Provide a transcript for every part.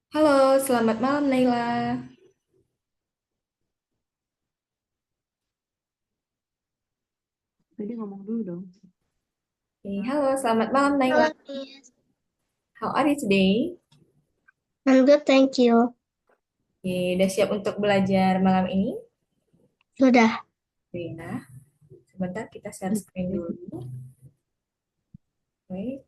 Halo, selamat malam Naila. Tadi ngomong dulu dong. Halo, selamat malam Naila. Halo, Miss. How are you today? I'm good, thank you. Udah siap untuk belajar malam ini? Sudah. Nah, sebentar kita share screen dulu. Oke.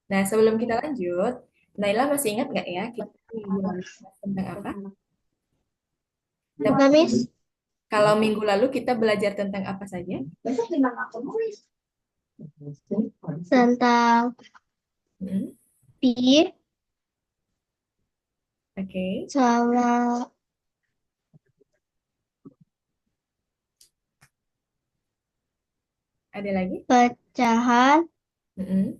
Nah, sebelum kita lanjut, Naila masih ingat nggak ya kita minggu lalu bahas tentang apa? Apa, Miss? Kalau minggu lalu kita belajar tentang apa saja? Tentang Hmm, pi Oke, sama ada lagi? pecahan, Hmm,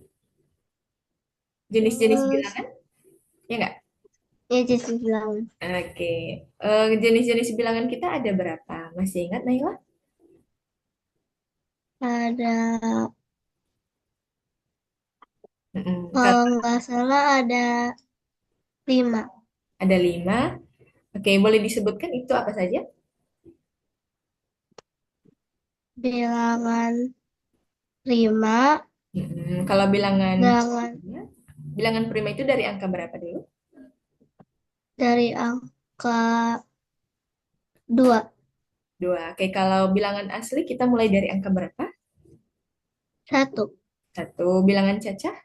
Jenis-jenis terus bilangan? Ya nggak? ya jadi bilang Oke, jenis-jenis bilangan kita ada berapa? Masih ingat Naila? ada, Kalau kalau nggak salah ada 5. ada 5. Oke, boleh disebutkan itu apa saja? Bilangan 5, Kalau bilangan bilangan bilangan prima itu dari angka berapa dulu? dari angka 2, 2. Oke, kalau bilangan asli kita mulai dari angka berapa? 1. 1. Bilangan cacah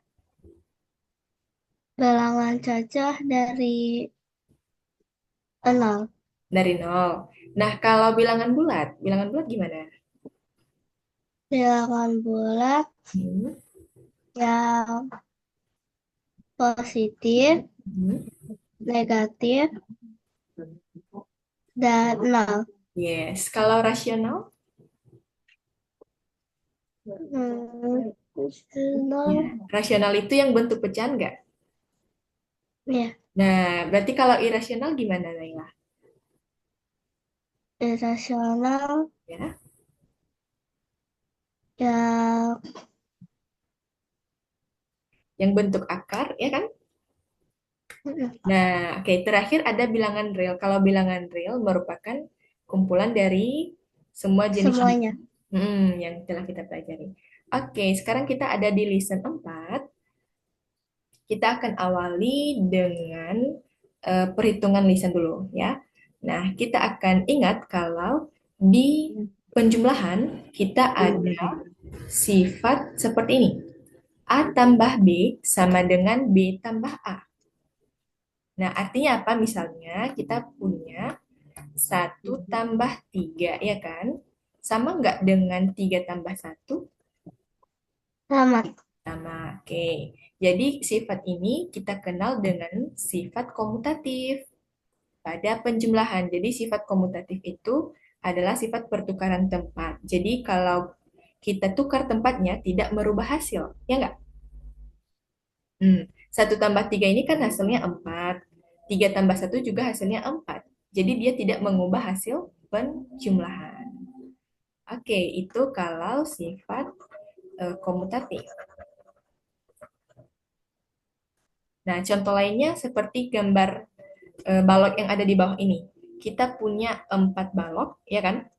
Bilangan cacah dari 0. dari 0. Nah, kalau bilangan bulat gimana? Bilangan bulat Hmm, yang positif, hmm. negatif, dan 0. Yes, kalau rasional? Ya, 0, rasional itu yang bentuk pecahan nggak? ya, Nah, berarti kalau irasional gimana, Naila? irasional Ya. yang Yang bentuk akar, ya kan? Nah, oke, terakhir ada bilangan real. Kalau bilangan real merupakan kumpulan dari semua jenis semuanya. yang telah kita pelajari. Oke, sekarang kita ada di lesson 4. Kita akan awali dengan perhitungan lisan dulu ya. Nah, kita akan ingat kalau di penjumlahan kita ada sifat seperti ini. A tambah B sama dengan B tambah A. Nah, artinya apa? Misalnya kita punya 1 tambah 3, ya kan? Sama nggak dengan 3 tambah 1? Sama. Sama, oke. Jadi sifat ini kita kenal dengan sifat komutatif pada penjumlahan. Jadi sifat komutatif itu adalah sifat pertukaran tempat. Jadi kalau kita tukar tempatnya tidak merubah hasil, ya nggak? 1 tambah 3 ini kan hasilnya 4. 3 tambah 1 juga hasilnya 4. Jadi dia tidak mengubah hasil penjumlahan. Oke, itu kalau sifat komutatif. Nah, contoh lainnya seperti gambar balok yang ada di bawah ini. Kita punya 4 balok, ya kan?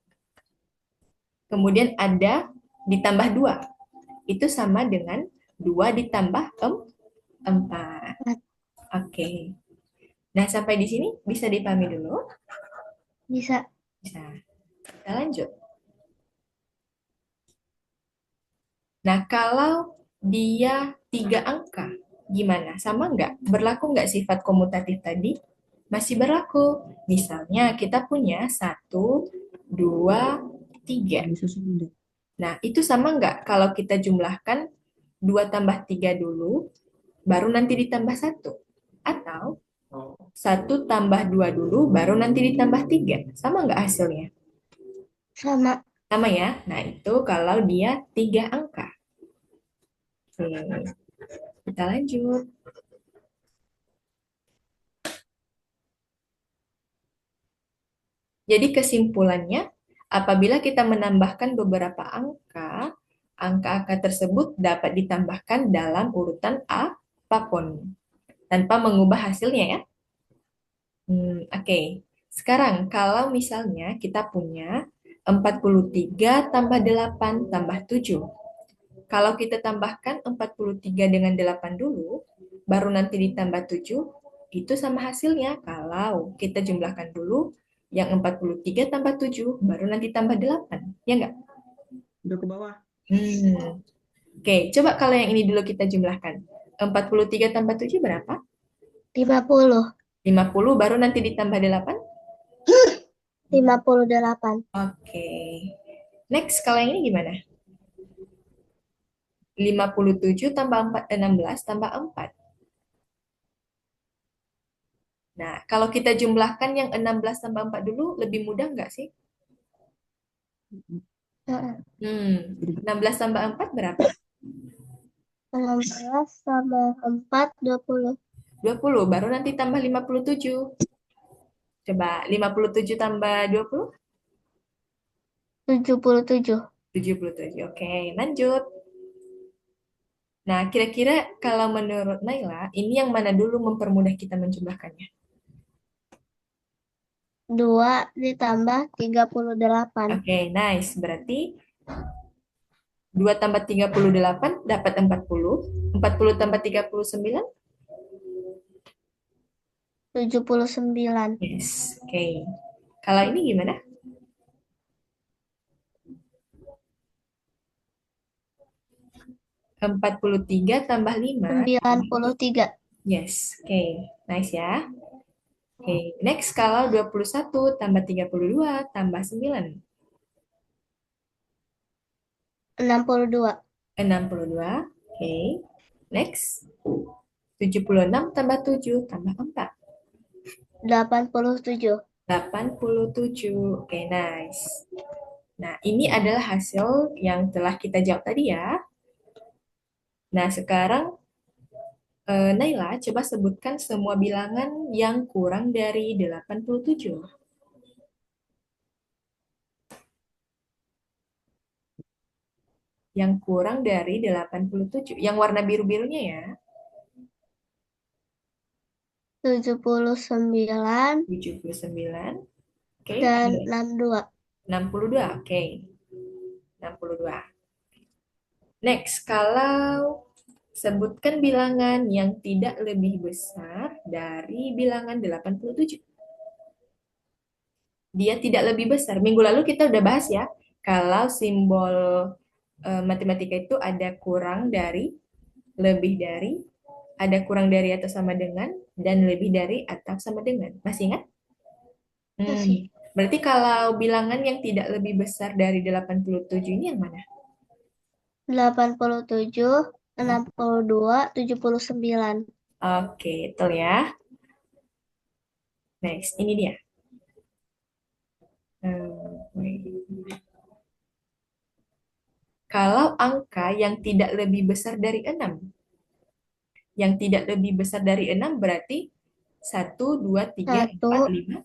Kemudian ada ditambah 2. Itu sama dengan 2 ditambah 4. Oke. Nah, sampai di sini bisa dipahami dulu? Bisa. Bisa. Kita lanjut. Nah, kalau dia 3 angka, gimana? Sama nggak? Berlaku nggak sifat komutatif tadi? Masih berlaku. Misalnya kita punya 1, 2, 3. Bisa sudah. Nah, itu sama nggak kalau kita jumlahkan 2 tambah 3 dulu, baru nanti ditambah 1? Atau 1 tambah 2 dulu, baru nanti ditambah 3? Sama nggak hasilnya? Sama. Sama ya? Nah, itu kalau dia 3 angka. Oke, kita lanjut. Jadi kesimpulannya, apabila kita menambahkan beberapa angka, angka-angka tersebut dapat ditambahkan dalam urutan apapun. tanpa mengubah hasilnya ya. Oke. Sekarang kalau misalnya kita punya 43 tambah 8 tambah 7. Kalau kita tambahkan 43 dengan 8 dulu, baru nanti ditambah 7, itu sama hasilnya. Kalau kita jumlahkan dulu yang 43 tambah 7, baru nanti tambah 8. Ya enggak? Udah ke bawah. Hmm. Oke, coba kalau yang ini dulu kita jumlahkan. 43 tambah 7 berapa? 50. 50 baru nanti ditambah 8. 58. Oke. Next, kalau yang ini gimana? 57 tambah 4, 16 tambah 4. Nah, kalau kita jumlahkan yang 16 tambah 4 dulu, lebih mudah nggak sih? Heeh. 16 tambah 4 berapa? 16 tambah 4, 20. 20, baru nanti tambah 57. Coba 57 tambah 20? 77. 77. Oke, lanjut. Nah, kira-kira kalau menurut Naila, ini yang mana dulu mempermudah kita menjumlahkannya? 2 ditambah 38. Oke, nice. Berarti 2 tambah 38 dapat 40. 40 tambah 39? 79. Yes, oke. Kalau ini gimana? 43 tambah 5. 93. Yes, oke. Nice ya. Oke, next kalau 21 tambah 32 tambah 9. 62. 62. Oke. Next. 76 tambah 7 tambah 4. 87. 87. Oke, nice. Nah, ini adalah hasil yang telah kita jawab tadi ya. Nah, sekarang Naila, coba sebutkan semua bilangan yang kurang dari 87. Yang kurang dari 87. Yang warna biru-birunya ya. 79 79. Oke, dan ada 62. 62. Oke, 62. Next, kalau sebutkan bilangan yang tidak lebih besar dari bilangan 87. Dia tidak lebih besar. Minggu lalu kita udah bahas ya, kalau simbol matematika itu ada kurang dari, lebih dari, ada kurang dari atau sama dengan, dan lebih dari atau sama dengan. Masih ingat? Masih. Berarti kalau bilangan yang tidak lebih besar dari 87 ini yang mana? 87, 62, 79. Oke, itu ya. Next, ini dia. Wait. Kalau angka yang tidak lebih besar dari 6, yang tidak lebih besar dari 6 berarti 1, 2, 3, 4, 1,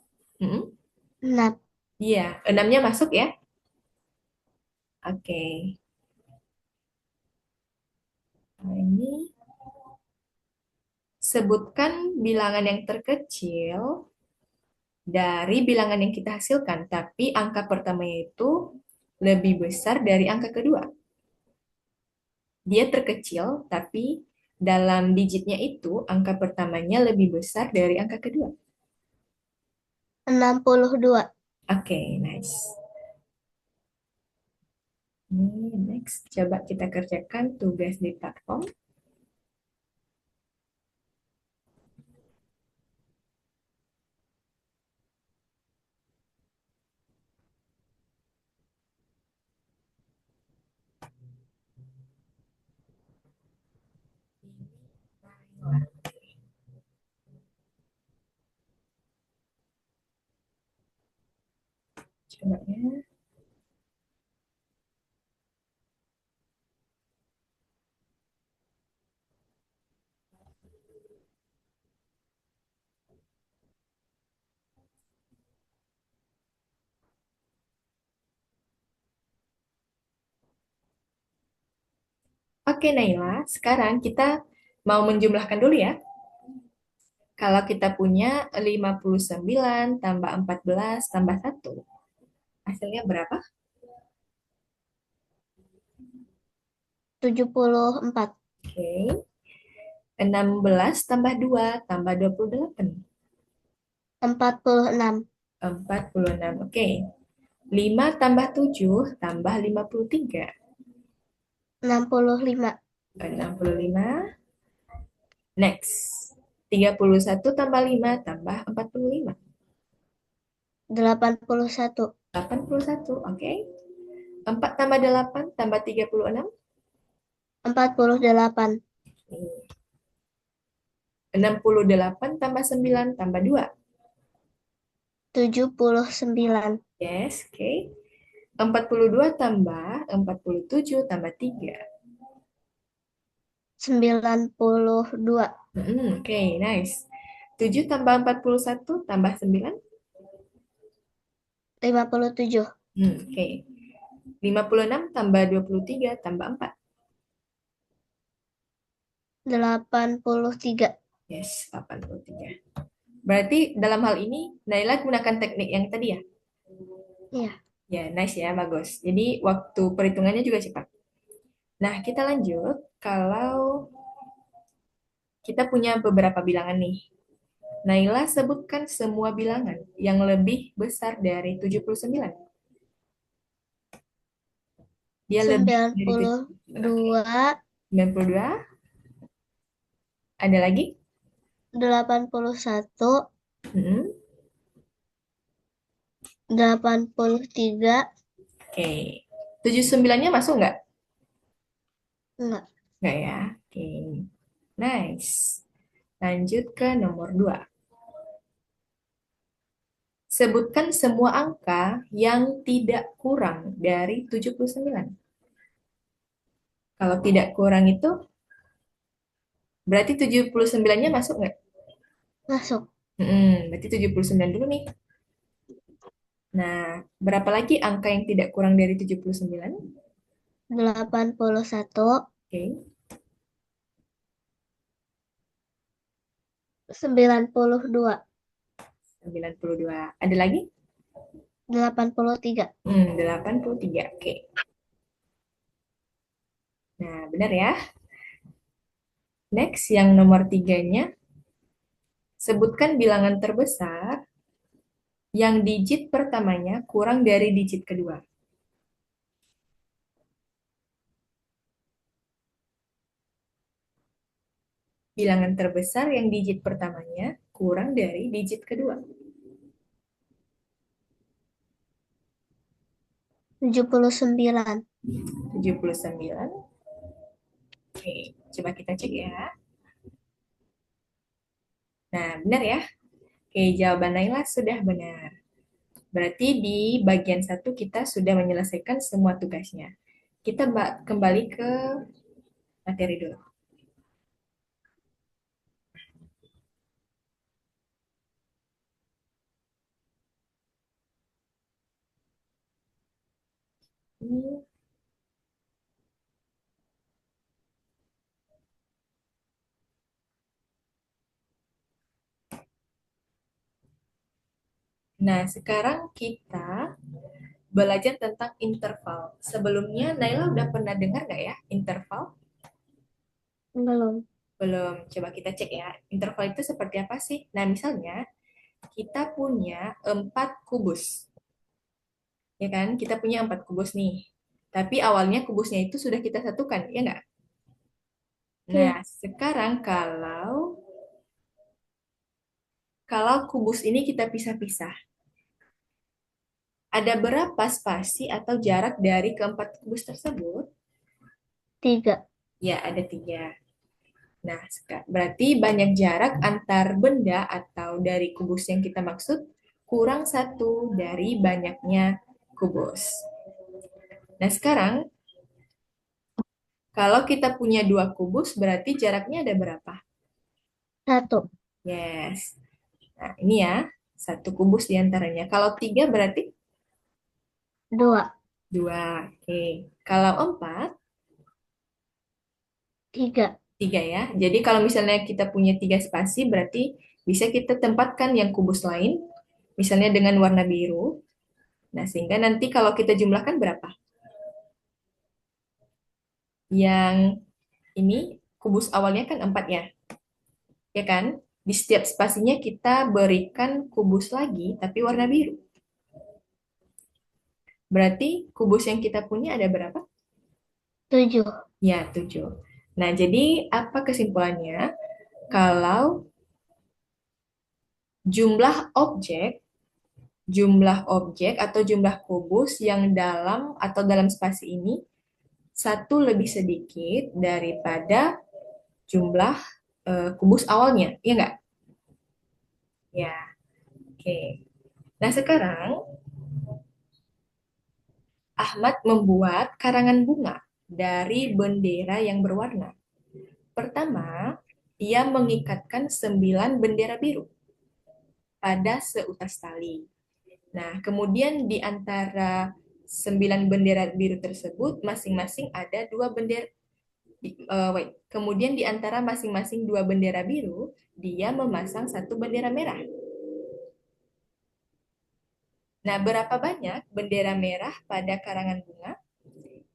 5. Mm-mm. 6. Iya, 6-nya masuk ya. Oke. Nah, ini sebutkan bilangan yang terkecil dari bilangan yang kita hasilkan, tapi angka pertamanya itu lebih besar dari angka kedua. Dia terkecil, tapi dalam digitnya itu angka pertamanya lebih besar dari angka kedua. 62. Oke, nice. Next, coba kita kerjakan tugas di platform. Coba ya. Oke, Naila. Sekarang kita mau menjumlahkan dulu ya. Kalau kita punya 59 tambah 14 tambah 1, hasilnya berapa? 74. Oke. 16 tambah 2 tambah 28. 46. 46. Oke. 5 tambah 7 tambah 53. 65. 65. Next. 31 tambah 5 tambah 45. 81. 81. Oke. 4 tambah 8 tambah 36. 48. 68 tambah 9 tambah 2. 79. Yes, oke. 42 tambah 47 tambah 3. 92. Oke, nice. 7 tambah 41 tambah 9. 57. Oke. 56 tambah 23 tambah 4. 83. Yes, 83. Berarti dalam hal ini Naila gunakan teknik yang tadi ya? Iya. Ya, nice ya, bagus. Jadi waktu perhitungannya juga cepat. Nah, kita lanjut. Kalau kita punya beberapa bilangan nih. Naila sebutkan semua bilangan yang lebih besar dari 79. Dia lebih dari 79. Oke. 92. 92. Ada lagi? 81. Hmm, 83. Oke. 79-nya masuk nggak? Enggak. Nggak ya? Oke. Nice. Lanjut ke nomor 2. Sebutkan semua angka yang tidak kurang dari 79. Kalau tidak kurang itu berarti 79-nya masuk nggak? Masuk. Berarti 79 dulu nih. Nah, berapa lagi angka yang tidak kurang dari 79? 81. Oke, 92. 92. Ada lagi? 83. 83. Oke. Nah, benar ya. Next, yang nomor tiganya, sebutkan bilangan terbesar yang digit pertamanya kurang dari digit kedua. Bilangan terbesar yang digit pertamanya kurang dari digit kedua. 79. 79. Oke, coba kita cek ya. Nah, benar ya? Oke, jawaban Naila sudah benar. Berarti di bagian satu kita sudah menyelesaikan semua tugasnya. Kita kembali ke materi dulu. Nah, sekarang kita belajar tentang interval. Sebelumnya, Naila udah pernah dengar nggak ya interval? Belum. Belum. Coba kita cek ya. Interval itu seperti apa sih? Nah, misalnya kita punya 4 kubus. Ya kan? Kita punya 4 kubus nih. Tapi awalnya kubusnya itu sudah kita satukan, ya nggak? Nah, Iya. sekarang kalau kalau kubus ini kita pisah-pisah, ada berapa spasi atau jarak dari keempat kubus tersebut? 3. Ya, ada 3. Nah, berarti banyak jarak antar benda atau dari kubus yang kita maksud kurang satu dari banyaknya kubus. Nah, sekarang kalau kita punya 2 kubus, berarti jaraknya ada berapa? 1. Yes. Nah, ini ya, satu kubus diantaranya. Kalau 3 berarti 2. 2. Oke. Kalau 4, 3. 3 ya. Jadi kalau misalnya kita punya 3 spasi, berarti bisa kita tempatkan yang kubus lain, misalnya dengan warna biru. Nah, sehingga nanti kalau kita jumlahkan berapa? Yang ini kubus awalnya kan 4 ya, ya kan? Di setiap spasinya kita berikan kubus lagi, tapi warna biru. Berarti kubus yang kita punya ada berapa? 7. Ya, 7. Nah, jadi apa kesimpulannya? Kalau jumlah objek, jumlah objek atau jumlah kubus yang dalam atau dalam spasi ini satu lebih sedikit daripada jumlah kubus awalnya, ya nggak? Ya, oke. Nah, sekarang Ahmad membuat karangan bunga dari bendera yang berwarna. Pertama, ia mengikatkan 9 bendera biru pada seutas tali. Nah, kemudian di antara 9 bendera biru tersebut, masing-masing ada dua bendera. Kemudian di antara masing-masing dua bendera biru, dia memasang satu bendera merah. Nah, berapa banyak bendera merah pada karangan bunga?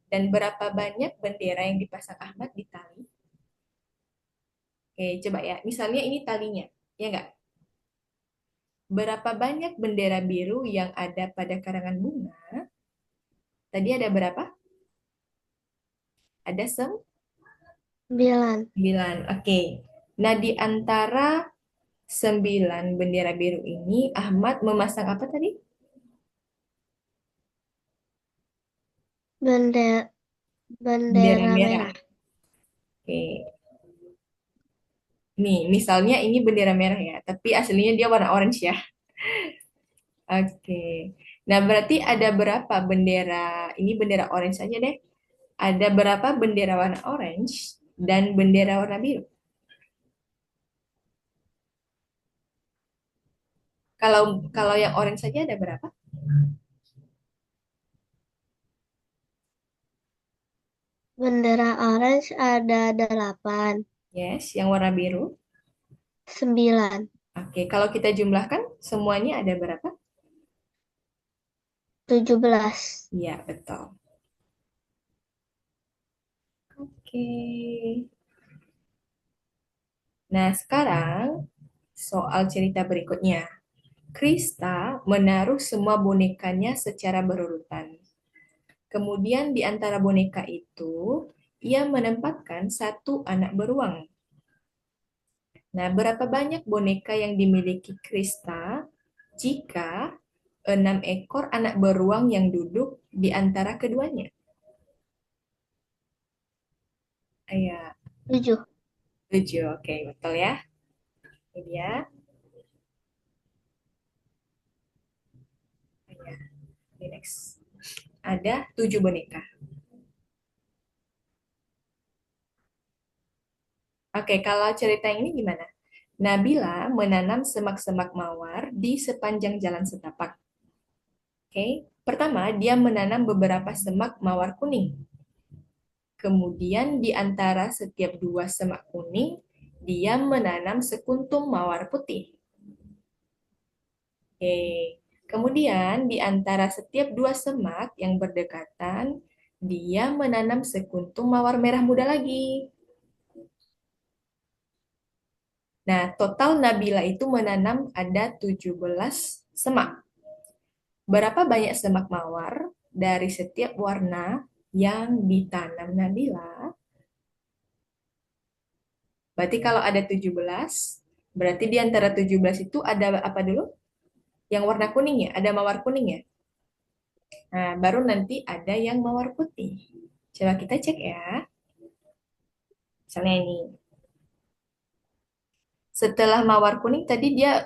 Dan berapa banyak bendera yang dipasang Ahmad di tali? Oke, coba ya. Misalnya ini talinya, ya nggak? Berapa banyak bendera biru yang ada pada karangan bunga? Tadi ada berapa? Ada 9. 9. Oke. Nah, di antara 9 bendera biru ini, Ahmad memasang apa tadi? Bendera, Bendera bendera merah. merah. Oke. Nih, misalnya ini bendera merah ya, tapi aslinya dia warna orange ya. Oke. Nah, berarti ada berapa bendera, ini bendera orange saja deh. Ada berapa bendera warna orange dan bendera warna biru? Kalau kalau yang orange saja ada berapa? Bendera orange ada 8. Yes, yang warna biru. 9. Oke, kalau kita jumlahkan semuanya ada berapa? 17. Iya, betul. Oke. Nah, sekarang soal cerita berikutnya. Krista menaruh semua bonekanya secara berurutan. Kemudian di antara boneka itu, ia menempatkan satu anak beruang. Nah, berapa banyak boneka yang dimiliki Krista jika 6 ekor anak beruang yang duduk di antara keduanya? 7. 7, oke, betul ya. Ini dia. Ya, ini next. Ada 7 boneka. Oke, kalau cerita ini gimana? Nabila menanam semak-semak mawar di sepanjang jalan setapak. Oke, pertama dia menanam beberapa semak mawar kuning. Kemudian di antara setiap dua semak kuning, dia menanam sekuntum mawar putih. Oke, kemudian di antara setiap dua semak yang berdekatan, dia menanam sekuntum mawar merah muda lagi. Nah, total Nabila itu menanam ada 17 semak. Berapa banyak semak mawar dari setiap warna yang ditanam Nabila? Berarti kalau ada 17, berarti di antara 17 itu ada apa dulu? Yang warna kuning ya? Ada mawar kuning ya? Nah, baru nanti ada yang mawar putih. Coba kita cek ya. Misalnya ini. Setelah mawar kuning tadi dia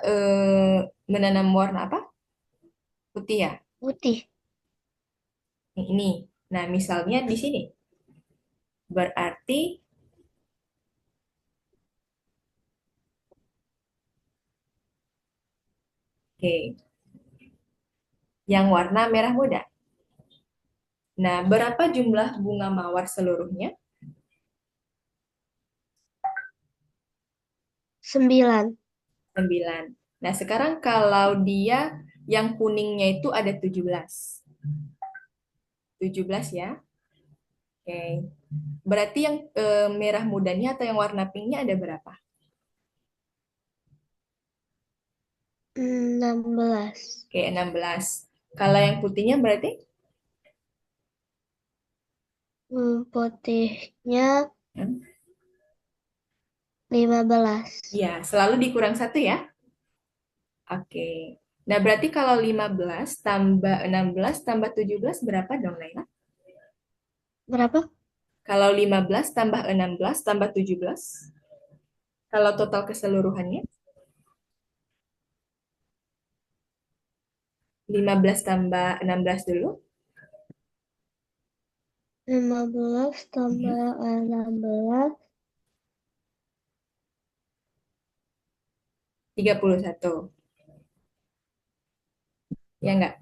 menanam warna apa? Putih ya? Putih. Ini. Nah, misalnya di sini. Berarti, oke, yang warna merah muda. Nah, berapa jumlah bunga mawar seluruhnya? 9. 9. Nah, sekarang kalau dia yang kuningnya itu ada 17. 17 ya. Oke. Berarti yang merah mudanya atau yang warna pinknya ada berapa? 16. Oke, 16. Kalau yang putihnya berarti? Putihnya Hmm, 15. Iya, selalu dikurang satu ya. Oke. Nah, berarti kalau 15 tambah 16 tambah 17 berapa dong, Naila? Berapa? Kalau 15 tambah 16 tambah 17, kalau total keseluruhannya, 15 tambah 16 dulu, 15 Mhm. tambah 16. 31. Ya enggak?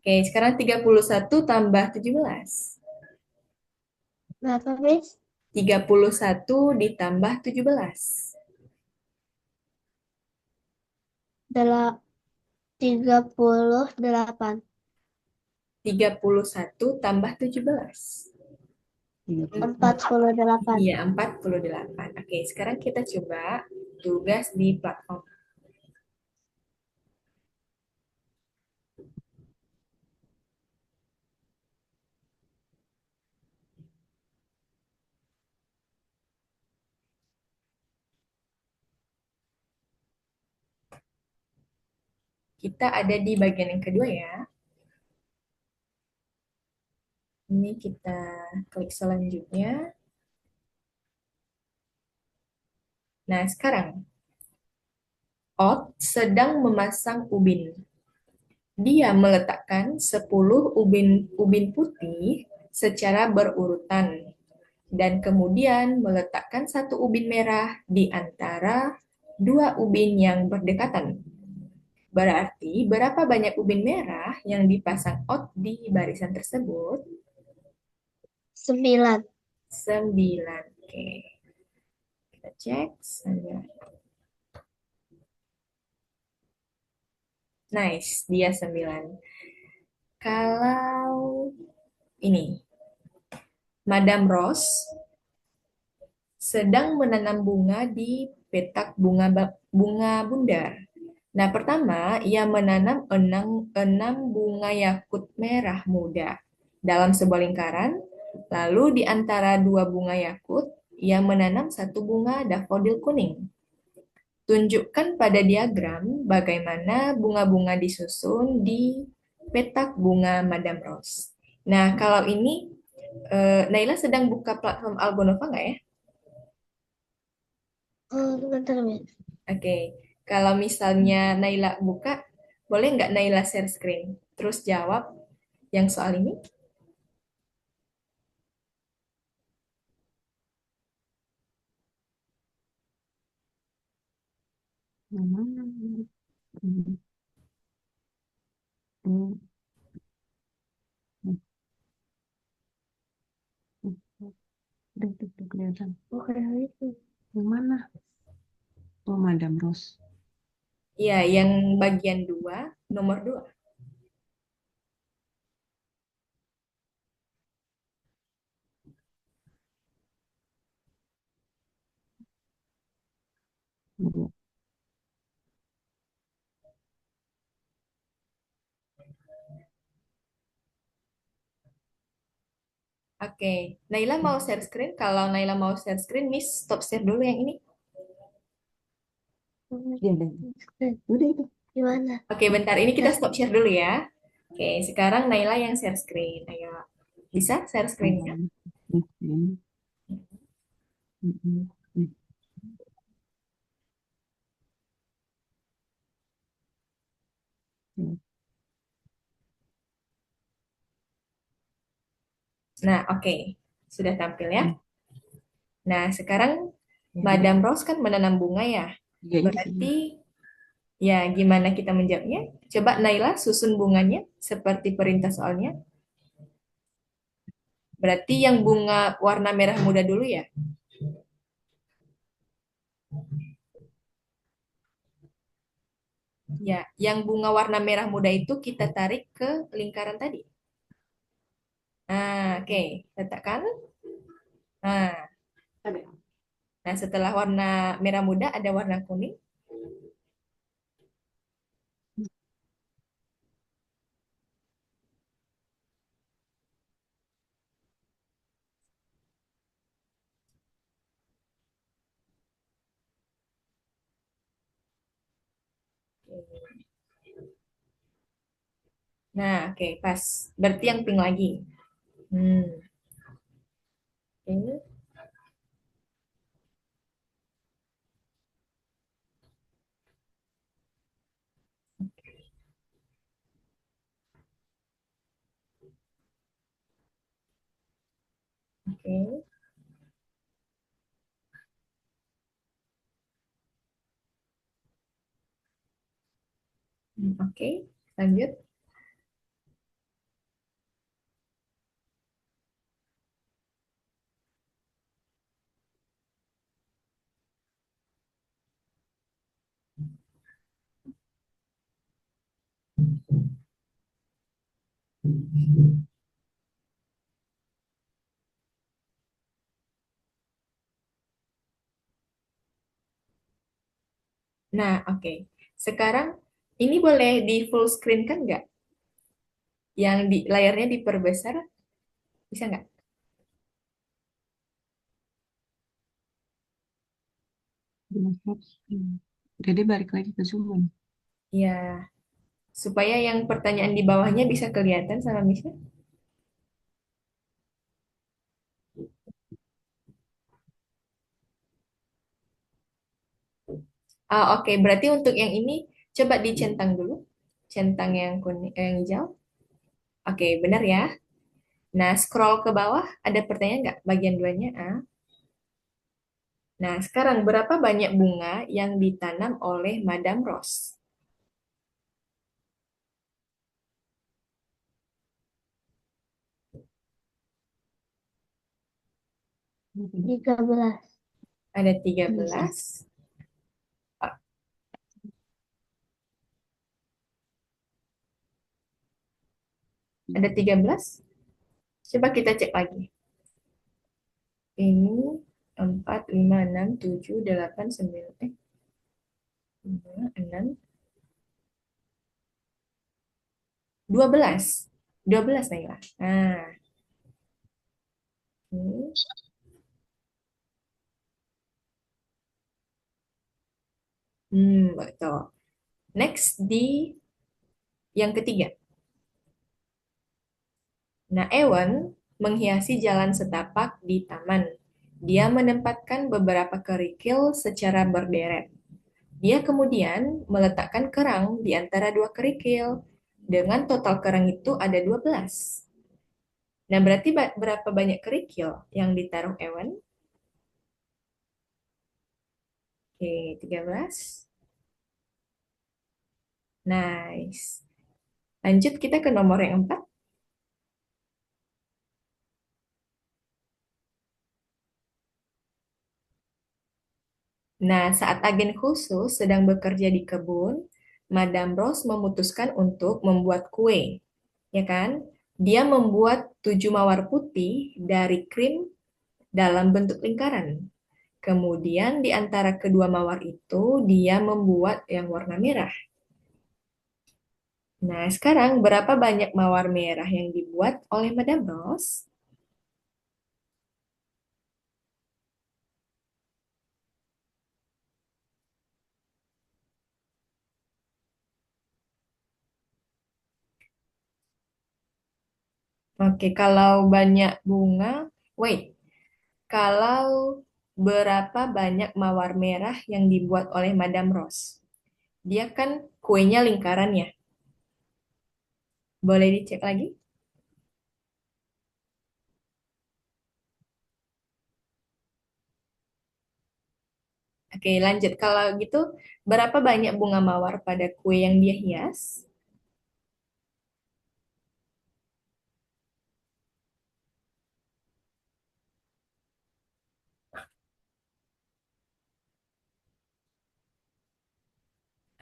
Oke, sekarang 31 tambah 17. Berapa, Miss? 31 ditambah 17. 38. 31 tambah 17. 48. Iya, 48. Oke, sekarang kita coba tugas di platform. Kita ada di bagian yang kedua ya. Ini kita klik selanjutnya. Nah, sekarang Ot sedang memasang ubin. Dia meletakkan 10 ubin putih secara berurutan dan kemudian meletakkan satu ubin merah di antara dua ubin yang berdekatan. Berarti berapa banyak ubin merah yang dipasang Ot di barisan tersebut? 9. 9. Oke, kita cek. 9. Nice, dia 9. Kalau ini, Madame Rose sedang menanam bunga di petak bunga bundar. Nah, pertama, ia menanam enam bunga yakut merah muda dalam sebuah lingkaran. Lalu di antara dua bunga yakut, ia menanam satu bunga dafodil kuning. Tunjukkan pada diagram bagaimana bunga-bunga disusun di petak bunga Madame Rose. Nah, kalau ini Naila sedang buka platform Algonova nggak ya? Oh, bentar, Miss. Oke, kalau misalnya Naila buka, boleh nggak Naila share screen? Terus jawab yang soal ini. Yang mana? Hmm, hmm, hmm, hmm. Udah kelihatan. Oke, itu. Yang mana? Oh, Madam Rose. Iya, yang bagian 2, nomor 2. Dua. Oke, Naila mau share screen. Kalau Naila mau share screen, Miss stop share dulu yang ini. Ya, udah itu. Gimana? Oke, bentar. Ini kita Nah, stop share dulu ya. Oke, sekarang Naila yang share screen. Ayo, bisa share screen-nya? Hmm, ini. Hmm, hmm, hmm, hmm, Nah, oke. Sudah tampil ya. hmm. Nah, sekarang Ya, Madame Rose kan menanam bunga ya. ya ini sih. Berarti ya gimana kita menjawabnya? Coba Naila susun bunganya seperti perintah soalnya. Berarti yang bunga warna merah muda dulu ya? Ya, yang bunga warna merah muda itu kita tarik ke lingkaran tadi. Nah, oke, letakkan. Nah, Ada. nah setelah warna merah muda ada warna kuning. Nah, oke, pas. Berarti yang pink lagi. Hmm, oke, oke, oke. Lanjut. Nah, oke. Sekarang ini boleh di full screen kan nggak? Yang di layarnya diperbesar, bisa nggak? Jadi balik lagi ke Zoom. Ya, supaya yang pertanyaan di bawahnya bisa kelihatan sama Misha. Ah, oke, berarti untuk yang ini coba dicentang dulu. Centang yang kuning, yang hijau. Oke, benar ya. Nah, scroll ke bawah, ada pertanyaan nggak? Bagian duanya A. Nah, sekarang berapa banyak bunga yang ditanam oleh Madame Rose? Hmm. 13. Ada Bisa. 13. Ah, ada 13. Coba kita cek lagi. Ini 4, 5, 6, 7, 8, 9, 5, 6, 12. 12, Naila. Nah, ini. Betul. Next di yang ketiga. Nah, Ewan menghiasi jalan setapak di taman. Dia menempatkan beberapa kerikil secara berderet. Dia kemudian meletakkan kerang di antara dua kerikil. Dengan total kerang itu ada 12. Nah, berarti berapa banyak kerikil yang ditaruh Ewan? Oke, 13. Nice. Lanjut kita ke nomor yang 4. Nah, saat agen khusus sedang bekerja di kebun, Madame Rose memutuskan untuk membuat kue, ya kan? Dia membuat 7 mawar putih dari krim dalam bentuk lingkaran. Kemudian di antara kedua mawar itu dia membuat yang warna merah. Nah, sekarang berapa banyak mawar merah yang dibuat oleh Madame Rose? Oke, kalau banyak bunga, wait, kalau berapa banyak mawar merah yang dibuat oleh Madame Rose? Dia kan kuenya lingkaran ya. Boleh dicek lagi? Oke, lanjut. Kalau gitu, berapa banyak bunga mawar pada kue yang dia hias?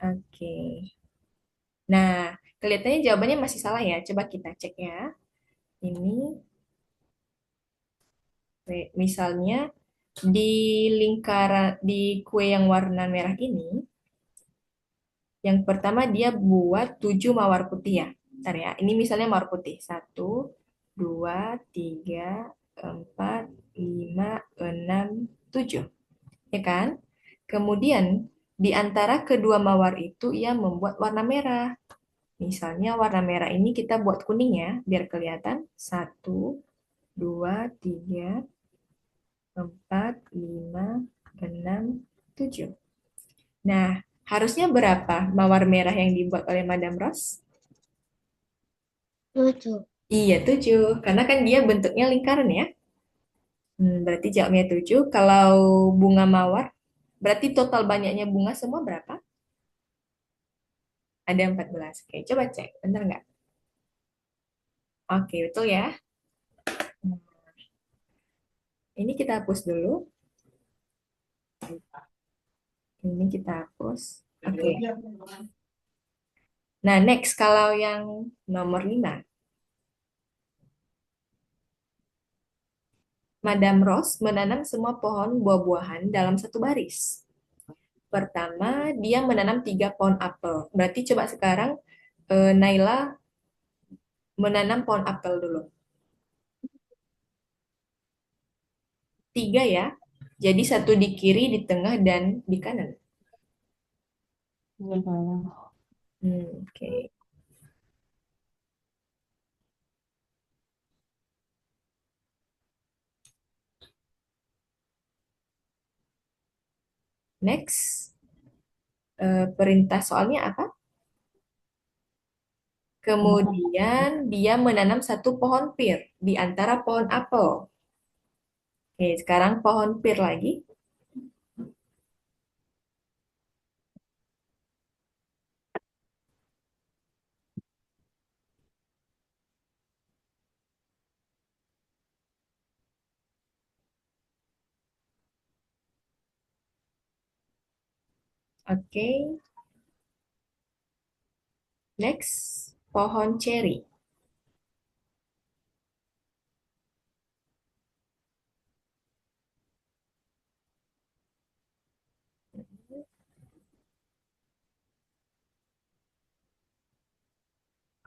Oke. Nah, kelihatannya jawabannya masih salah ya. Coba kita cek ya. Ini misalnya di lingkaran di kue yang warna merah ini, yang pertama dia buat 7 mawar putih ya. Bentar ya. Ini misalnya mawar putih. Satu, dua, tiga, empat, lima, enam, tujuh. Ya kan? Kemudian di antara kedua mawar itu ia membuat warna merah. Misalnya warna merah ini kita buat kuning ya, biar kelihatan. Satu, dua, tiga, empat, lima, enam, tujuh. Nah, harusnya berapa mawar merah yang dibuat oleh Madame Rose? 7. Iya, tujuh. Karena kan dia bentuknya lingkaran ya. Berarti jawabnya tujuh. Kalau bunga mawar, berarti total banyaknya bunga semua berapa? Ada 14. Oke, coba cek. Benar nggak? Oke, betul ya. Nah, ini kita hapus dulu. Ini kita hapus. Oke. Nah, next kalau yang nomor 5. Madame Rose menanam semua pohon buah-buahan dalam satu baris. Pertama, dia menanam 3 pohon apel. Berarti coba sekarang Naila menanam pohon apel dulu. 3 ya. Jadi satu di kiri, di tengah, dan di kanan. Iya, salah. Oke. Next, perintah soalnya apa? Kemudian dia menanam satu pohon pir di antara pohon apel. Oke, sekarang pohon pir lagi. Oke, next, pohon ceri.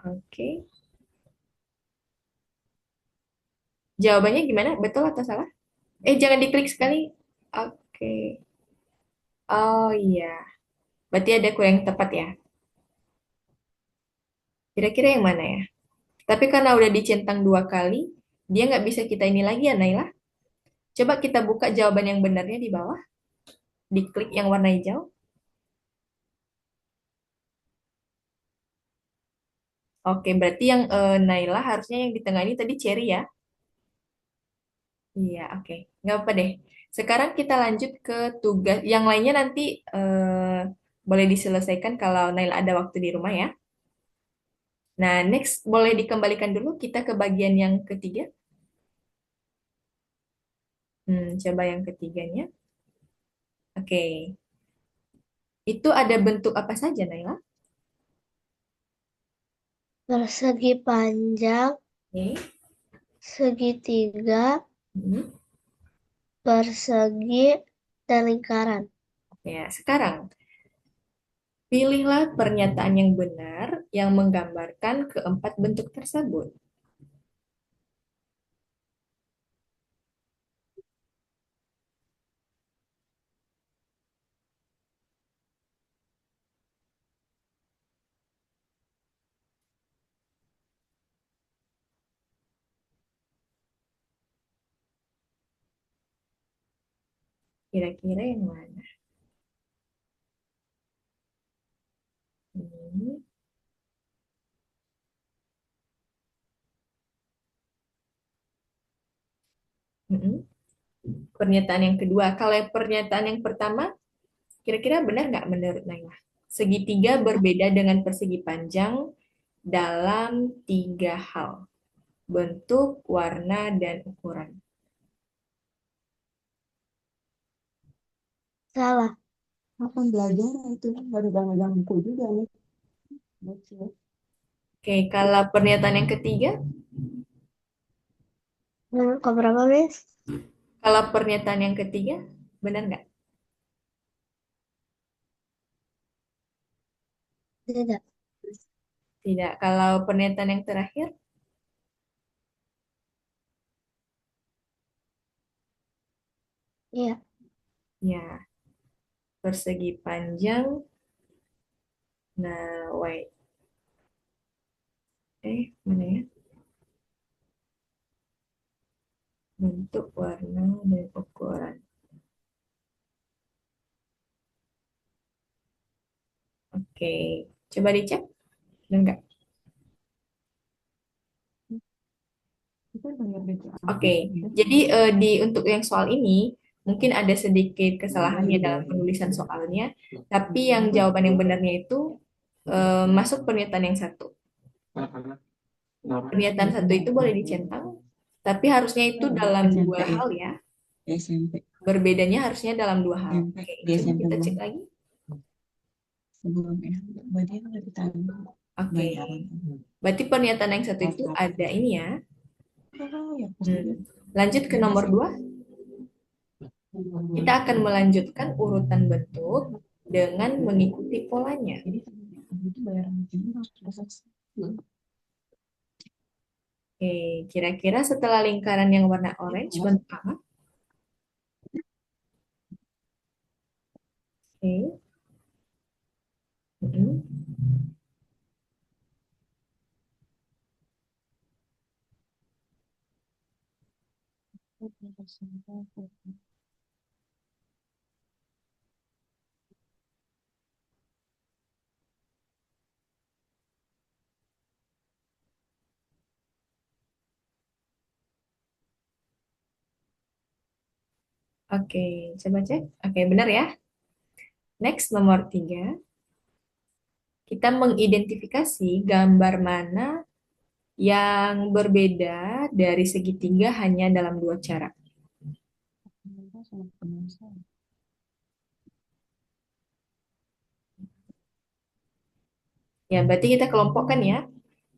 Oke, jawabannya gimana? Betul atau salah? Jangan diklik sekali. Oke. Oh iya, berarti ada kurang yang tepat ya. Kira-kira yang mana ya? Tapi karena udah dicentang 2 kali, dia nggak bisa kita ini lagi ya, Naila. Coba kita buka jawaban yang benarnya di bawah. Diklik yang warna hijau. Oke, berarti yang Naila harusnya yang di tengah ini tadi cherry ya. Iya, oke. Nggak apa deh. Sekarang kita lanjut ke tugas. Yang lainnya nanti boleh diselesaikan kalau Naila ada waktu di rumah ya. Nah, next boleh dikembalikan dulu kita ke bagian yang ketiga. Coba yang ketiganya. Oke. Itu ada bentuk apa saja, Naila? Persegi panjang, Oke. segitiga, Hmm. persegi, dan lingkaran. Ya, sekarang pilihlah pernyataan yang benar yang menggambarkan keempat bentuk tersebut. Kira-kira yang mana? Ini. Mm-mm. Pernyataan yang kedua. Kalau yang pernyataan yang pertama, kira-kira benar nggak menurut Naila? Segitiga berbeda dengan persegi panjang dalam 3 hal. Bentuk, warna, dan ukuran. Salah. Kapan belajar itu baru megang buku juga nih. Betul. Oke, kalau pernyataan yang ketiga, Ke berapa, Miss? kalau pernyataan yang ketiga, benar nggak? Tidak. Tidak. Kalau pernyataan yang terakhir, Iya. ya, persegi panjang. Nah, wait. Mana ya? Bentuk, warna, dan ukuran. Oke, coba dicek. Benar nggak? Kita dengar BCA. Oke, jadi untuk yang soal ini mungkin ada sedikit kesalahannya dalam penulisan soalnya, tapi yang jawaban yang benarnya itu masuk pernyataan yang satu. Pernyataan satu itu boleh dicentang, tapi harusnya itu dalam dua SMP ya, hal ya. SMP. Berbedanya harusnya dalam dua hal. SMP. Oke, Di coba SMP kita cek belum. lagi. Sebelum ya. Berarti kan udah ditanya. Oke, Bayaran. berarti pernyataan yang satu itu Laptop. ada ini ya. Oh, ya pasti. Hmm. Lanjut ke nomor dua. Kita akan melanjutkan urutan bentuk dengan mengikuti polanya. Jadi itu bayaran ini harus proses. Oke, kira-kira setelah lingkaran yang warna orange bentuk apa? Oke. Mm-mm. Oke, coba cek. Oke, benar ya. Next, nomor tiga. Kita mengidentifikasi gambar mana yang berbeda dari segitiga hanya dalam dua cara. Ya, berarti kita kelompokkan ya.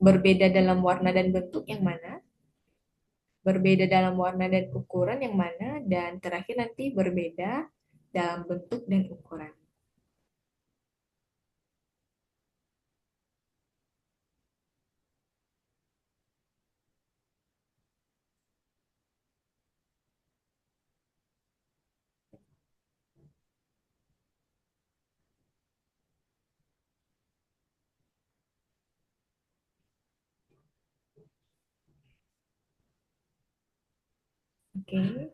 Berbeda dalam warna dan bentuk yang mana? Berbeda dalam warna dan ukuran yang mana? Dan terakhir nanti berbeda dalam bentuk dan ukuran. Oke.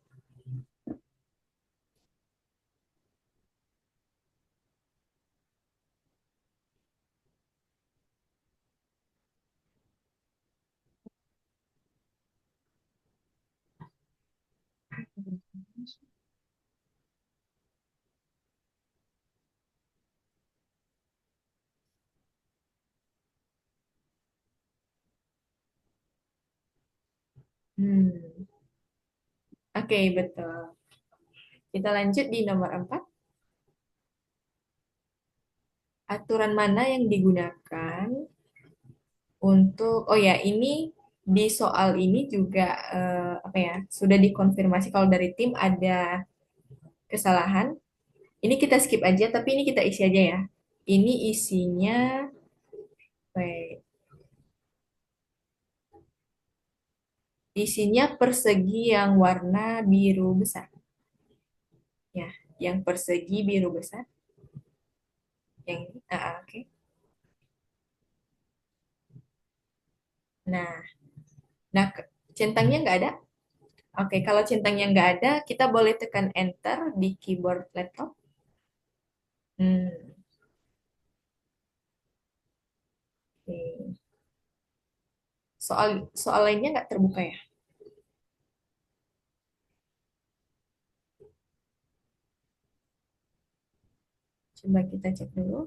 Hmm. Oke, betul. Kita lanjut di nomor 4. Aturan mana yang digunakan untuk, oh ya, ini di soal ini juga apa ya, sudah dikonfirmasi kalau dari tim ada kesalahan. Ini kita skip aja, tapi ini kita isi aja ya. Ini isinya, wait, isinya persegi yang warna biru besar. Ya, yang persegi biru besar. Yang ini, oke. Nah, nah centangnya nggak ada. Oke, kalau centangnya nggak ada, kita boleh tekan enter di keyboard laptop. Hmm, oke. Soal soal lainnya nggak terbuka ya? Coba kita cek dulu.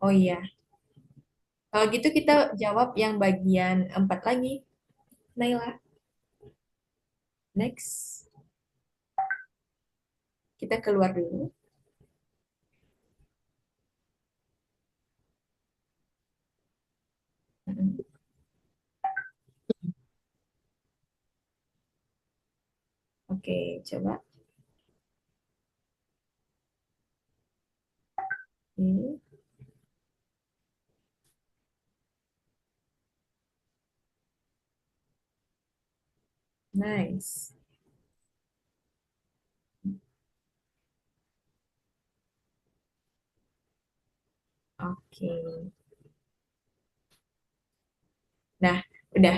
Oh iya, kalau gitu kita jawab yang bagian 4 lagi, Naila. Next, kita keluar dulu. Oke, coba. Ini, nice. Oke. Nah, udah.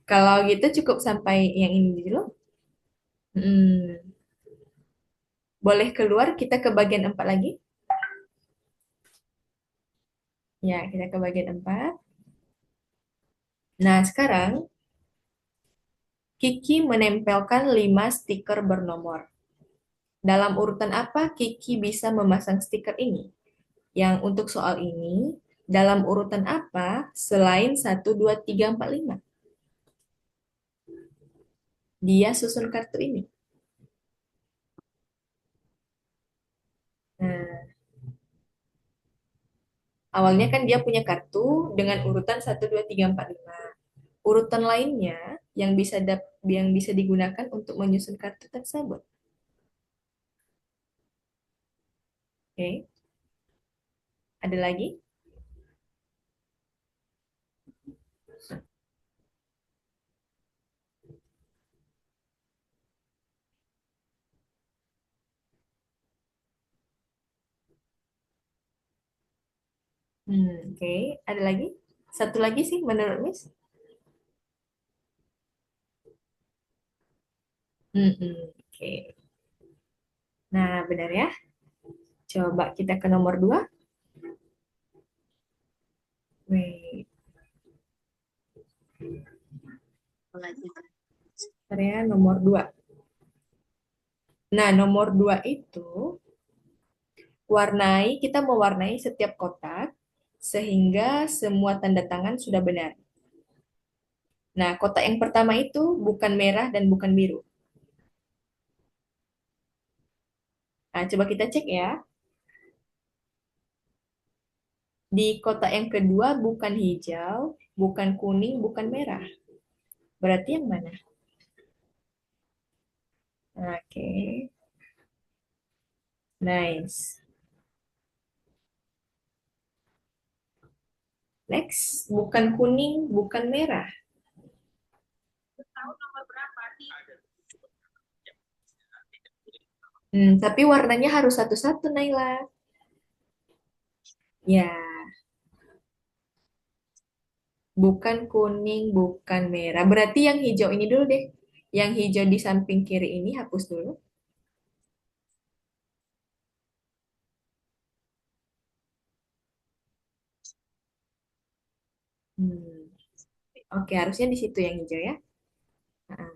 Kalau gitu cukup sampai yang ini dulu. Hmm, boleh keluar kita ke bagian 4 lagi? Ya, kita ke bagian 4. Nah, sekarang Kiki menempelkan 5 stiker bernomor. Dalam urutan apa Kiki bisa memasang stiker ini? Yang untuk soal ini, dalam urutan apa selain 1, 2, 3, 4, 5? Dia susun kartu ini. Nah, awalnya kan dia punya kartu dengan urutan 1, 2, 3, 4, 5. Urutan lainnya yang bisa digunakan untuk menyusun kartu tersebut. Oke, ada lagi? Oke, ada lagi? Satu lagi sih menurut Miss. Oke. Nah, benar ya. Coba kita ke nomor 2. Wait, bentar ya, nomor 2. Nah, nomor 2 itu kita mewarnai setiap kotak sehingga semua tanda tangan sudah benar. Nah, kotak yang pertama itu bukan merah dan bukan biru. Nah, coba kita cek ya. Di kotak yang kedua bukan hijau, bukan kuning, bukan merah. Berarti yang mana? Oke, nice. Next, bukan kuning, bukan merah. Tapi warnanya harus satu-satu, Naila. Ya, bukan kuning, bukan merah. Berarti yang hijau ini dulu deh. Yang hijau di samping kiri ini hapus dulu. Hmm. Oke, harusnya di situ yang hijau ya. Nah,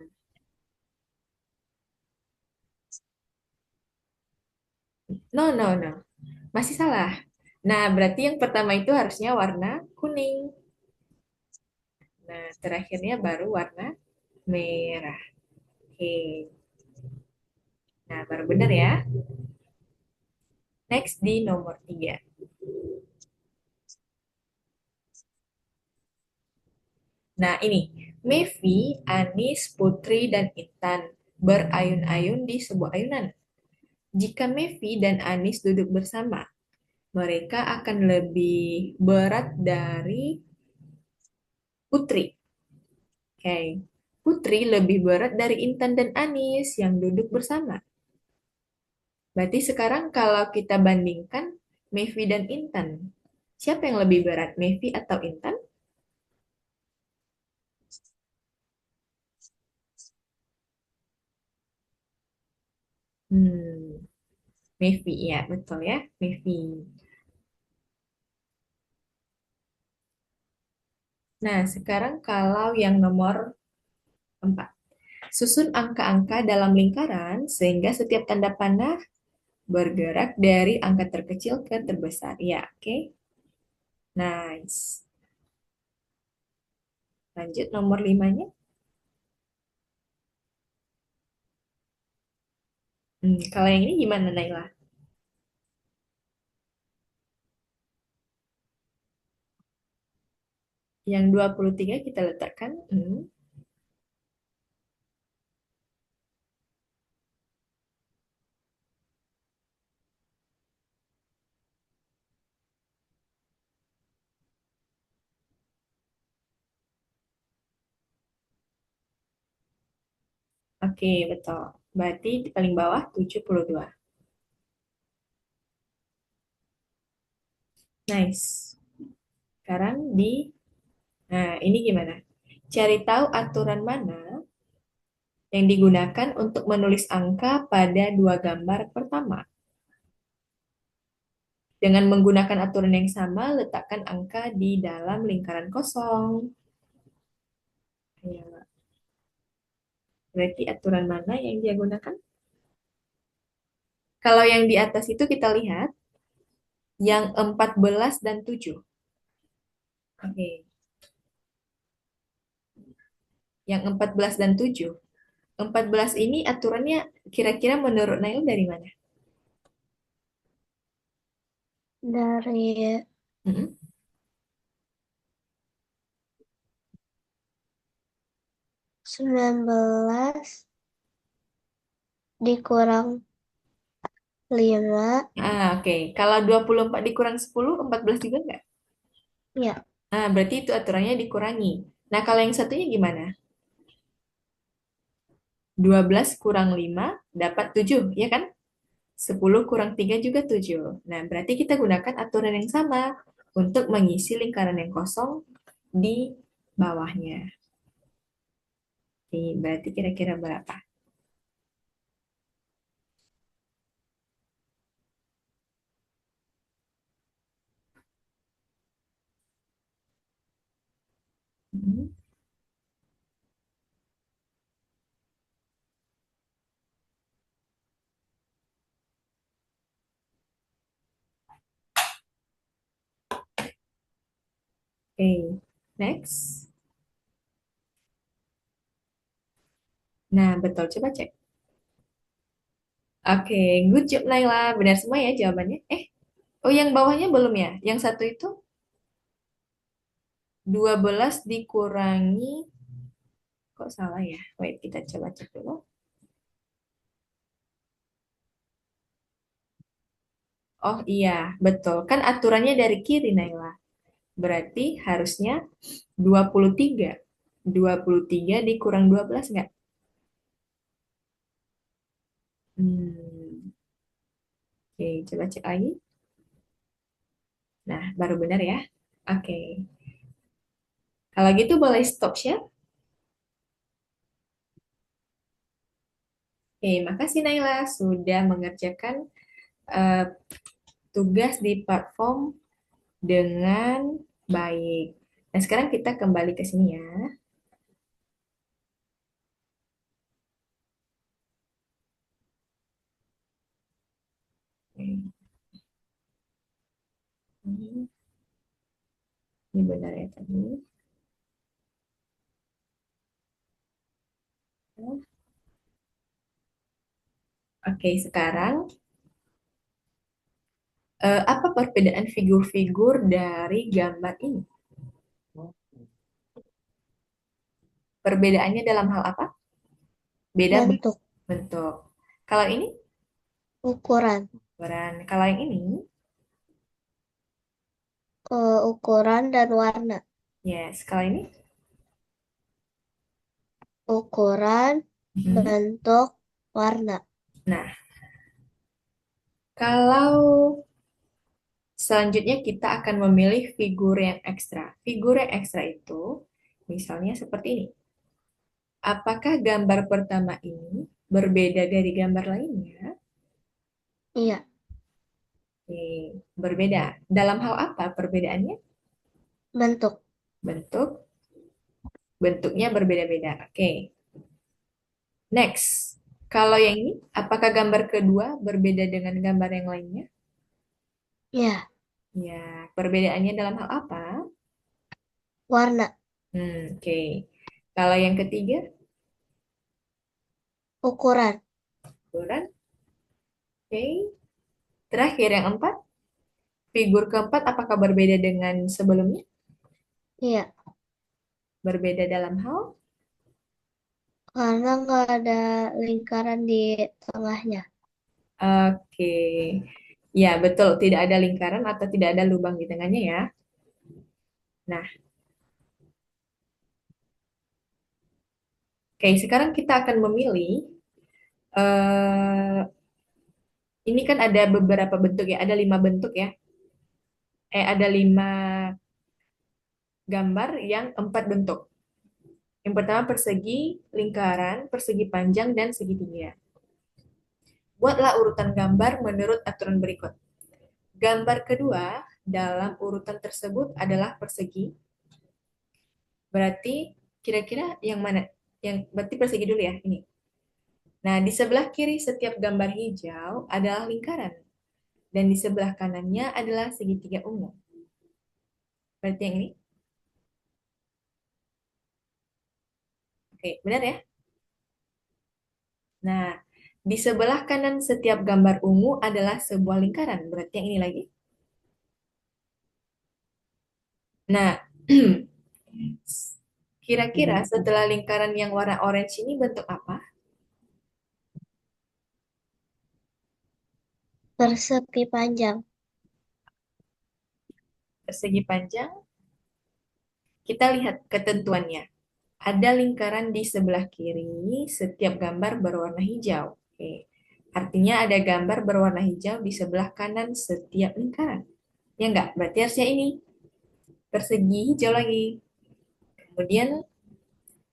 no, no, no. Masih salah. Nah, berarti yang pertama itu harusnya warna kuning. Nah, terakhirnya baru warna merah. Oke. Nah, baru benar ya. Next di nomor 3. Nah, ini. Mevi, Anis, Putri, dan Intan berayun-ayun di sebuah ayunan. Jika Mevi dan Anis duduk bersama, mereka akan lebih berat dari Putri. Oke. Putri lebih berat dari Intan dan Anis yang duduk bersama. Berarti sekarang kalau kita bandingkan Mevi dan Intan, siapa yang lebih berat, Mevi atau Intan? Hmm, Mevi ya, betul ya, Mevi. Nah, sekarang kalau yang nomor 4. Susun angka-angka dalam lingkaran sehingga setiap tanda panah bergerak dari angka terkecil ke terbesar. Ya, oke. Nice. Lanjut nomor 5-nya. Kalau yang ini gimana, Naila? Yang 23 kita letakkan. Oke, betul. Berarti di paling bawah 72. Nice. Sekarang nah ini gimana? Cari tahu aturan mana yang digunakan untuk menulis angka pada dua gambar pertama. Dengan menggunakan aturan yang sama, letakkan angka di dalam lingkaran kosong. Ya, berarti aturan mana yang dia gunakan? Kalau yang di atas itu kita lihat, yang 14 dan 7. Oke, yang 14 dan 7. 14 ini aturannya kira-kira menurut Nail dari mana? Dari Mm-mm. 19 dikurang 5. Oke. Kalau 24 dikurang 10, 14 juga nggak? Ya, Berarti itu aturannya dikurangi. Nah, kalau yang satunya gimana? 12 kurang 5 dapat 7, ya kan? 10 kurang 3 juga 7. Nah, berarti kita gunakan aturan yang sama untuk mengisi lingkaran yang kosong di bawahnya. Oke, berarti kira-kira berapa? Hmm, Oke, next. Nah, betul. Coba cek. Oke, good job Naila. Benar semua ya jawabannya. Oh yang bawahnya belum ya? Yang satu itu 12 dikurangi, kok salah ya? Wait, kita coba cek dulu. Oh iya, betul. Kan aturannya dari kiri, Naila. Berarti harusnya 23. 23 dikurang 12 nggak? Hmm, oke, coba cek lagi. Nah, baru benar ya. Oke. Kalau gitu boleh stop share. Oke, makasih Naila sudah mengerjakan eh, tugas di platform dengan baik. Nah, sekarang kita kembali ke sini ya. Oke. Ini benar ya tadi. Oke, sekarang apa perbedaan figur-figur dari gambar ini? Perbedaannya dalam hal apa? Beda bentuk, bentuk. Kalau ini ukuran, ukuran. Kalau yang ini, ukuran dan warna. yes. Kalau ini, Ukuran, mhm. bentuk, warna. Nah, kalau selanjutnya kita akan memilih figur yang ekstra. Figur yang ekstra itu misalnya seperti ini. Apakah gambar pertama ini berbeda dari gambar lainnya? Iya, Oke, berbeda. Dalam hal apa perbedaannya? bentuk. Bentuk, bentuknya berbeda-beda. Oke, next. Kalau yang ini, apakah gambar kedua berbeda dengan gambar yang lainnya? Ya, Ya, perbedaannya dalam hal apa? warna, Oke. Kalau yang ketiga, ukuran. ukuran. Oke. Terakhir yang empat, figur keempat apakah berbeda dengan sebelumnya? Iya, Berbeda dalam hal? karena nggak ada lingkaran di tengahnya. Oke. Ya, betul. Tidak ada lingkaran atau tidak ada lubang di tengahnya ya. Nah, Oke, sekarang kita akan memilih, eh ini kan ada beberapa bentuk ya, ada 5 bentuk ya. Ada 5 gambar yang 4 bentuk. Yang pertama persegi, lingkaran, persegi panjang, dan segitiga. Buatlah urutan gambar menurut aturan berikut. Gambar kedua dalam urutan tersebut adalah persegi. Berarti kira-kira yang mana? Yang berarti persegi dulu ya, ini. Nah, di sebelah kiri setiap gambar hijau adalah lingkaran dan di sebelah kanannya adalah segitiga ungu. Berarti yang ini. Oke, benar ya? Nah, di sebelah kanan setiap gambar ungu adalah sebuah lingkaran. Berarti yang ini lagi. Nah, kira-kira setelah lingkaran yang warna orange ini bentuk apa? Persegi panjang. Persegi panjang. Kita lihat ketentuannya. Ada lingkaran di sebelah kiri, setiap gambar berwarna hijau. Oke. Artinya ada gambar berwarna hijau di sebelah kanan setiap lingkaran. Ya enggak? Berarti harusnya ini. Persegi hijau lagi. Kemudian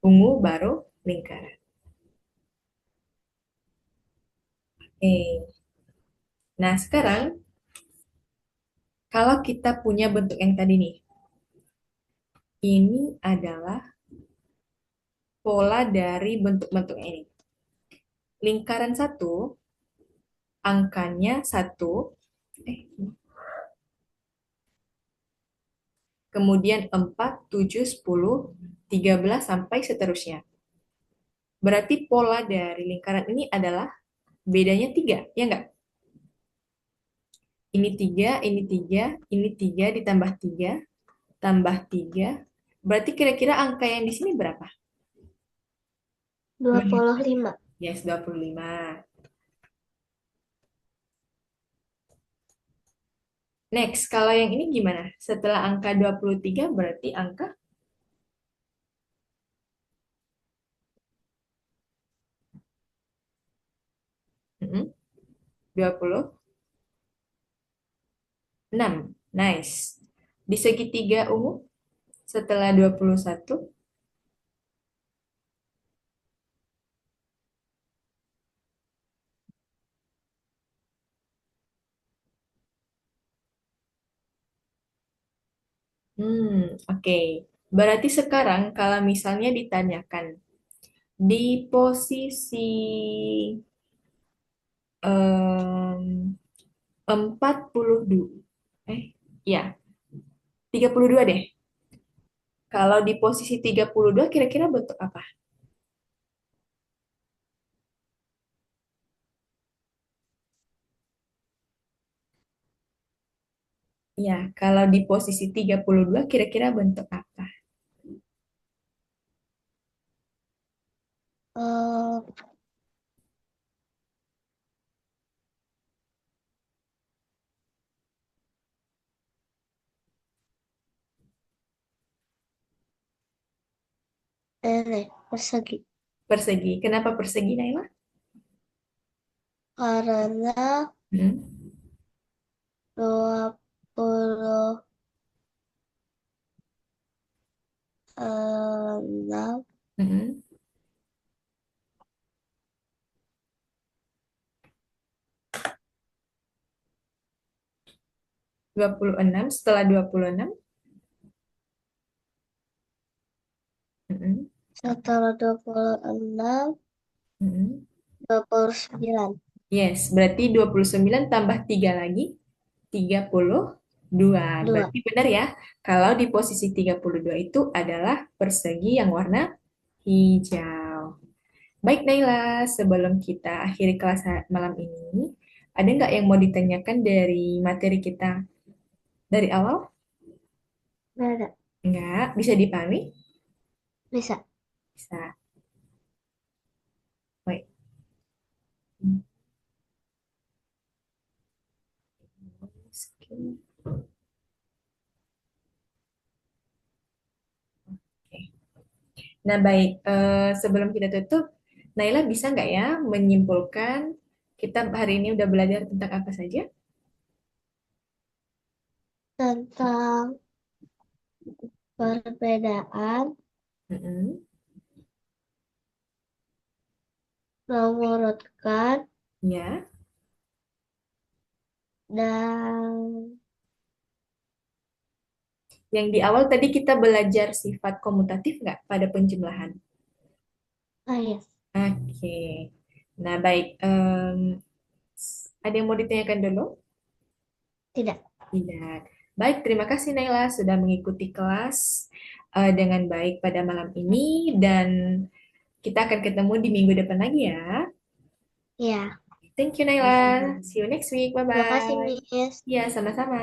ungu baru lingkaran. Oke. Nah, sekarang kalau kita punya bentuk yang tadi nih. Ini adalah pola dari bentuk-bentuk ini. Lingkaran satu, angkanya satu, kemudian 4, 7, 10, 13, sampai seterusnya. Berarti pola dari lingkaran ini adalah bedanya 3, ya enggak? Ini 3, ini 3, ini 3, ditambah 3, tambah 3. Berarti kira-kira angka yang di sini berapa? 25. Yes, 25. Next, kalau yang ini gimana? Setelah angka 23 berarti angka mm, 26. Nice. Di segitiga ungu setelah 21. 'Oke. Berarti sekarang kalau misalnya ditanyakan di posisi em, 42, eh, ya, 32 deh. Kalau di posisi 32 kira-kira bentuk apa? Ya, kalau di posisi 32 kira-kira bentuk apa? Eh, ini persegi. Persegi. Kenapa persegi, Naila? Karena Hmm, 26 hmm. 26 setelah 26. Hmm, setelah 26, hmm. 29. Yes, berarti 29 tambah 3 lagi, 32. 2. Berarti benar ya, kalau di posisi 32 itu adalah persegi yang warna hijau. Baik Naila, sebelum kita akhiri kelas malam ini, ada nggak yang mau ditanyakan dari materi kita dari awal? Beda. Nggak, bisa dipahami? Bisa. Bisa. Baik. Oke. Nah, baik. Sebelum kita tutup, Naila bisa nggak ya menyimpulkan kita hari ini udah belajar tentang apa saja? Tentang perbedaan, Mm-mm. mengurutkan, Ya. dan Yang di awal tadi kita belajar sifat komutatif nggak pada penjumlahan? yes, Oke. Nah, baik. Ada yang mau ditanyakan dulu? tidak. Tidak. Baik, terima kasih Naila sudah mengikuti kelas dengan baik pada malam ini dan kita akan ketemu di minggu depan lagi ya. Ya, Thank you Naila. See you next week. terima kasih, Bye-bye. Miss. Ya, sama-sama.